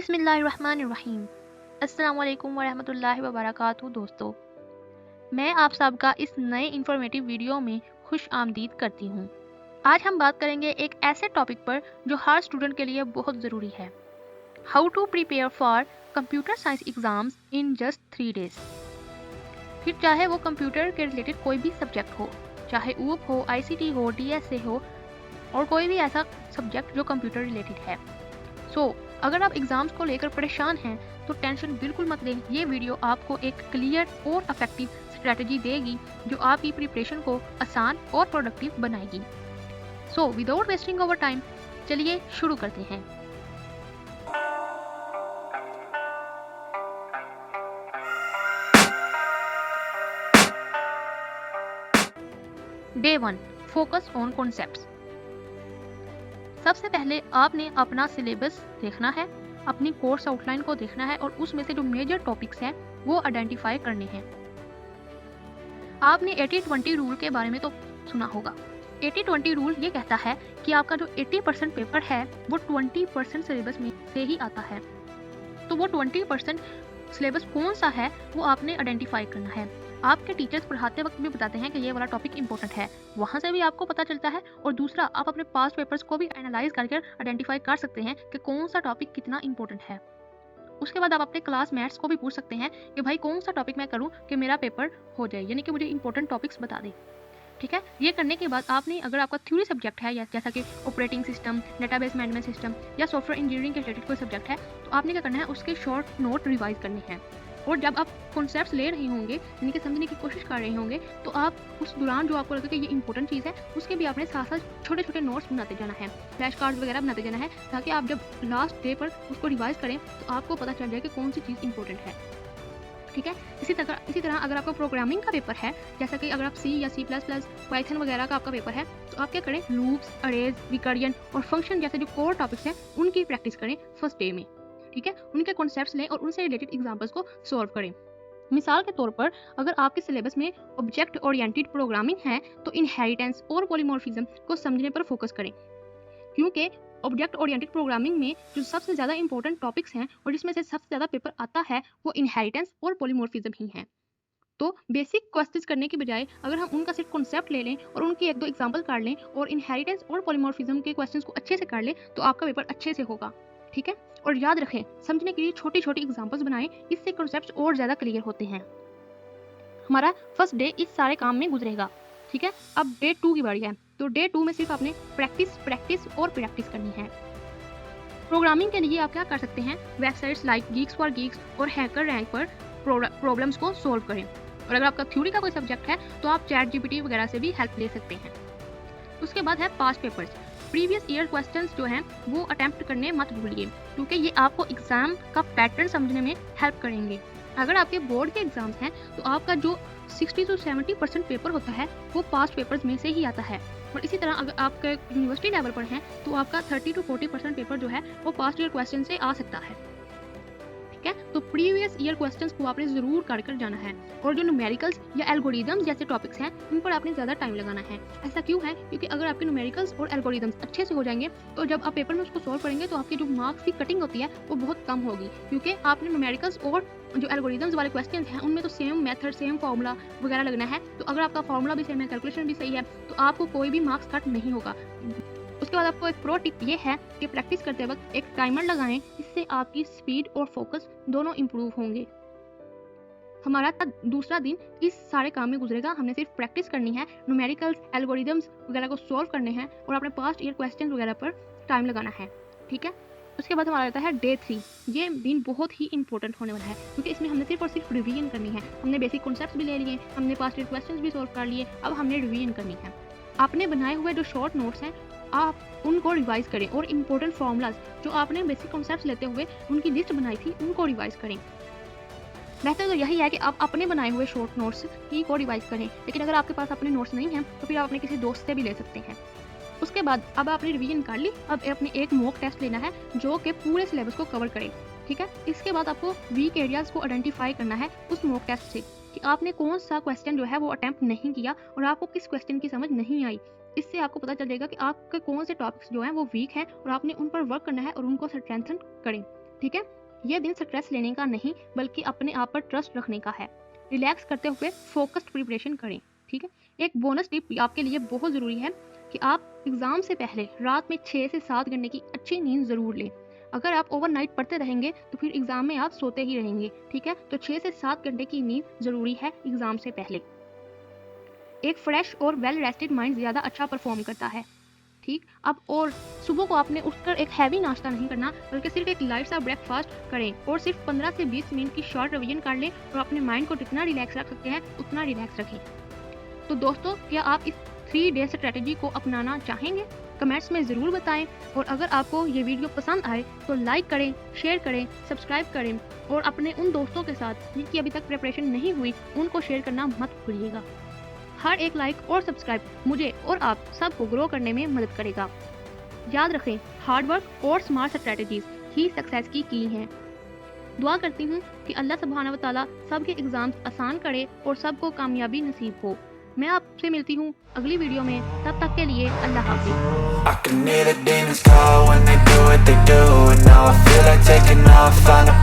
बिस्मिल्लाहिर्रहमानिर्रहीम। अस्सलाम वालेकुम वरहमतुल्लाहि वबरकातुहू। दोस्तों, मैं आप सबका इस नए इन्फॉर्मेटिव वीडियो में खुश आमदीद करती हूँ। आज हम बात करेंगे एक ऐसे टॉपिक पर जो हर स्टूडेंट के लिए बहुत ज़रूरी है, how to prepare for computer science exams in just 3 days. फिर चाहे वो कंप्यूटर के रिलेटेड कोई भी सब्जेक्ट हो, चाहे ऊप हो, ICT हो, DSA हो और कोई भी ऐसा सब्जेक्ट जो कंप्यूटर रिलेटेड है। अगर आप एग्ज़ाम्स को लेकर परेशान हैं तो टेंशन बिल्कुल मत लें। ये वीडियो आपको एक क्लियर और इफेक्टिव स्ट्रेटजी देगी जो आपकी प्रिपरेशन को आसान और प्रोडक्टिव बनाएगी। विदाउट वेस्टिंग ओवर टाइम, चलिए शुरू करते हैं। Day 1, focus on concepts. सबसे पहले आपने अपना सिलेबस देखना है, अपनी कोर्स आउटलाइन को देखना है और उसमें से जो मेजर टॉपिक्स हैं वो आइडेंटिफाई करने हैं। आपने 80-20 रूल के बारे में तो सुना होगा। 80-20 रूल ये कहता है कि आपका जो 80% पेपर है वो 20% सिलेबस में से ही आता है। तो वो 20% सिलेबस कौन सा है वो आपने आइडेंटिफाई करना है। आपके टीचर्स पढ़ाते वक्त भी बताते हैं कि ये वाला टॉपिक इंपॉर्टेंट है, वहाँ से भी आपको पता चलता है। और दूसरा, आप अपने पास्ट पेपर्स को भी एनालाइज करके आइडेंटिफाई कर सकते हैं कि कौन सा टॉपिक कितना इंपॉर्टेंट है। उसके बाद आप अपने क्लासमेट्स को भी पूछ सकते हैं कि भाई कौन सा टॉपिक मैं करूँ कि मेरा पेपर हो जाए, यानी कि मुझे इंपॉर्टेंट टॉपिक्स बता दें। ठीक है, ये करने के बाद आपने, अगर आपका थ्योरी सब्जेक्ट है या जैसा कि operating system, database management system या सॉफ्टवेयर इंजीनियरिंग के रिलेटेड कोई सब्जेक्ट है, तो आपने क्या करना है, उसके शॉर्ट नोट रिवाइज करने हैं। और जब आप कॉन्सेप्ट्स ले रहे होंगे, यानी कि समझने की कोशिश कर रहे होंगे, तो आप उस दौरान जो आपको लगे कि ये इंपॉर्टेंट चीज़ है, उसके भी आपने साथ साथ छोटे छोटे नोट्स बनाते जाना है, फ्लैश कार्ड्स वगैरह बनाते जाना है, ताकि आप जब लास्ट डे पर उसको रिवाइज करें तो आपको पता चल जाए कि कौन सी चीज़ इंपॉर्टेंट है। ठीक है, इसी तरह अगर आपका प्रोग्रामिंग का पेपर है, जैसा कि अगर आप C या C++, पाइथन वगैरह का आपका पेपर है, तो आप क्या करें, लूप्स, अरेज, रिकर्जन और फंक्शन जैसे जो कोर टॉपिक्स हैं उनकी प्रैक्टिस करें फर्स्ट डे में। ठीक है, उनके कॉन्सेप्ट्स लें और उनसे रिलेटेड एग्जांपल्स को सॉल्व करें। मिसाल के तौर पर, अगर आपके सिलेबस में ऑब्जेक्ट ओरिएंटेड प्रोग्रामिंग है तो इनहेरिटेंस और पॉलीमॉर्फिज्म को समझने पर फोकस करें, क्योंकि ऑब्जेक्ट ओरिएंटेड प्रोग्रामिंग में जो सबसे ज़्यादा इंपॉर्टेंट टॉपिक्स हैं और जिसमें से सबसे ज़्यादा पेपर आता है वो इनहेरिटेंस और पॉलीमॉर्फिज्म ही हैं। तो बेसिक क्वेश्चंस करने की बजाय अगर हम उनका सिर्फ कॉन्सेप्ट ले लें और उनकी एक दो एग्जांपल कर लें और इनहेरिटेंस और पॉलीमॉर्फिज्म के क्वेश्चंस को अच्छे से कर लें तो आपका पेपर अच्छे से होगा। ठीक है, और याद रखें, समझने के लिए छोटी छोटी एग्जांपल्स बनाएं, इससे कॉन्सेप्ट्स और ज़्यादा क्लियर होते हैं। हमारा फर्स्ट डे इस सारे काम में गुजरेगा। ठीक है, अब डे 2 की बारी है। तो डे 2 में सिर्फ आपने प्रैक्टिस और प्रैक्टिस करनी है। प्रोग्रामिंग के लिए आप क्या कर सकते हैं, websites like Geeks for Geeks और हैकर रैंक पर प्रॉब्लम्स को सोल्व करें। और अगर आपका थ्योरी का कोई सब्जेक्ट है तो आप ChatGPT वगैरह से भी हेल्प ले सकते हैं। उसके बाद है past papers. Previous year questions जो हैं वो अटेम्प्ट करने मत भूलिए, क्योंकि ये आपको एग्जाम का पैटर्न समझने में हेल्प करेंगे। अगर आपके बोर्ड के एग्जाम्स हैं तो आपका जो 60 से 70% पेपर होता है वो पास्ट पेपर्स में से ही आता है। और इसी तरह अगर आप यूनिवर्सिटी लेवल पर हैं तो आपका 30 से 40% पेपर जो है वो पास्ट ईयर क्वेश्चन से आ सकता है। ठीक है, तो प्रीवियस ईयर क्वेश्चंस को आपने ज़रूर कर जाना है। और जो न्यूमेरिकल्स या एल्गोरिदम्स जैसे टॉपिक्स हैं इन पर आपने ज़्यादा टाइम लगाना है। ऐसा क्यों है, क्योंकि अगर आपके न्यूमेरिकल्स और एल्गोरिदम्स अच्छे से हो जाएंगे तो जब आप पेपर में उसको सॉल्व करेंगे तो आपके जो मार्क्स की कटिंग होती है वो बहुत कम होगी, क्योंकि आपने न्यूमेरिकल्स और जो एल्गोरिदम्स वाले क्वेश्चन हैं उनमें तो सेम मेथड, सेम फार्मूला वगैरह लगना है। तो अगर आपका फार्मूला भी सेम है, कैलकुलेशन भी सही है, तो आपको कोई भी मार्क्स कट नहीं होगा। उसके बाद आपको एक प्रो टिप ये है कि प्रैक्टिस करते वक्त एक टाइमर लगाएं, इससे आपकी स्पीड और फोकस दोनों इंप्रूव होंगे। हमारा दूसरा दिन इस सारे काम में गुजरेगा। हमने सिर्फ प्रैक्टिस करनी है, न्यूमेरिकल्स, एल्गोरिदम्स वगैरह को सॉल्व करने हैं और अपने पास्ट ईयर क्वेश्चन वगैरह पर टाइम लगाना है। ठीक है, उसके बाद हमारा रहता है डे 3। ये दिन बहुत ही इंपॉर्टेंट होने वाला है, क्योंकि इसमें हमने सिर्फ और सिर्फ रिवीजन करनी है। हमने बेसिक कॉन्सेप्ट्स भी ले लिए, हमने पास्ट ईयर क्वेश्चंस भी सॉल्व कर लिए, अब हमने रिवीजन करनी है। आपने बनाए हुए जो शॉर्ट नोट्स हैं आप उनको रिवाइज करें और इंपॉर्टेंट फार्मूलाज जो आपने बेसिक कॉन्सेप्ट्स लेते हुए उनकी लिस्ट बनाई थी उनको रिवाइज करें। बेहतर तो यही है कि आप अपने बनाए हुए शॉर्ट नोट्स ही को रिवाइज करें, लेकिन अगर आपके पास अपने नोट्स नहीं हैं तो फिर आप अपने किसी दोस्त से भी ले सकते हैं। उसके बाद अब आपने रिवीजन कर ली, अब अपने एक मॉक टेस्ट लेना है जो कि पूरे सिलेबस को कवर करे। ठीक है, इसके बाद आपको वीक एरियाज को आइडेंटिफाई करना है उस मॉक टेस्ट से कि आपने कौन सा क्वेश्चन जो है वो अटेम्प्ट नहीं किया और आपको किस क्वेश्चन की समझ नहीं आई। इससे आपको पता चलेगा कि आपके कौन से टॉपिक्स जो हैं वो वीक हैं और आपने उन पर वर्क करना है और उनको स्ट्रेंथन करें। ठीक है। यह दिन स्ट्रेस लेने का नहीं बल्कि अपने आप पर ट्रस्ट रखने का है। रिलैक्स करते हुए फोकस्ड प्रिपरेशन करें। ठीक है। एक बोनस टिप आपके लिए बहुत ज़रूरी है कि आप एग्ज़ाम से पहले रात में 6 से 7 घंटे की अच्छी नींद ज़रूर लें। अगर आप ओवरनाइट पढ़ते रहेंगे तो फिर एग्ज़ाम में आप सोते ही रहेंगे। ठीक है। तो 6 से 7 घंटे की नींद ज़रूरी है एग्ज़ाम से पहले। एक फ्रेश और वेल रेस्टेड माइंड ज़्यादा अच्छा परफॉर्म करता है। ठीक। अब और सुबह को आपने उठकर एक हैवी नाश्ता नहीं करना बल्कि सिर्फ एक लाइट सा ब्रेकफास्ट करें और सिर्फ 15 से 20 मिनट की शॉर्ट रिवीजन कर लें और अपने माइंड को जितना रिलैक्स रख सकते हैं उतना रिलैक्स रखें। तो दोस्तों, क्या आप इस 3 डे स्ट्रेटजी को अपनाना चाहेंगे? कमेंट्स में ज़रूर बताएं और अगर आपको ये वीडियो पसंद आए तो लाइक करें, शेयर करें, सब्सक्राइब करें और अपने उन दोस्तों के साथ जिनकी अभी तक प्रिपरेशन नहीं हुई उनको शेयर करना मत भूलिएगा। हर एक लाइक और सब्सक्राइब मुझे और आप सबको ग्रो करने में मदद करेगा। याद रखें, हार्ड वर्क और स्मार्ट स्ट्रेटजीज ही सक्सेस की कीली हैं। दुआ करती हूँ कि अल्लाह सुब्हानहू व तआला सबके एग्ज़ाम्स आसान करे और सबको कामयाबी नसीब हो। मैं आपसे मिलती हूँ अगली वीडियो में, तब तक के लिए अल्लाह हाफ़िज़। I can hear the demons call when they do what they do, and now I feel like taking off, find a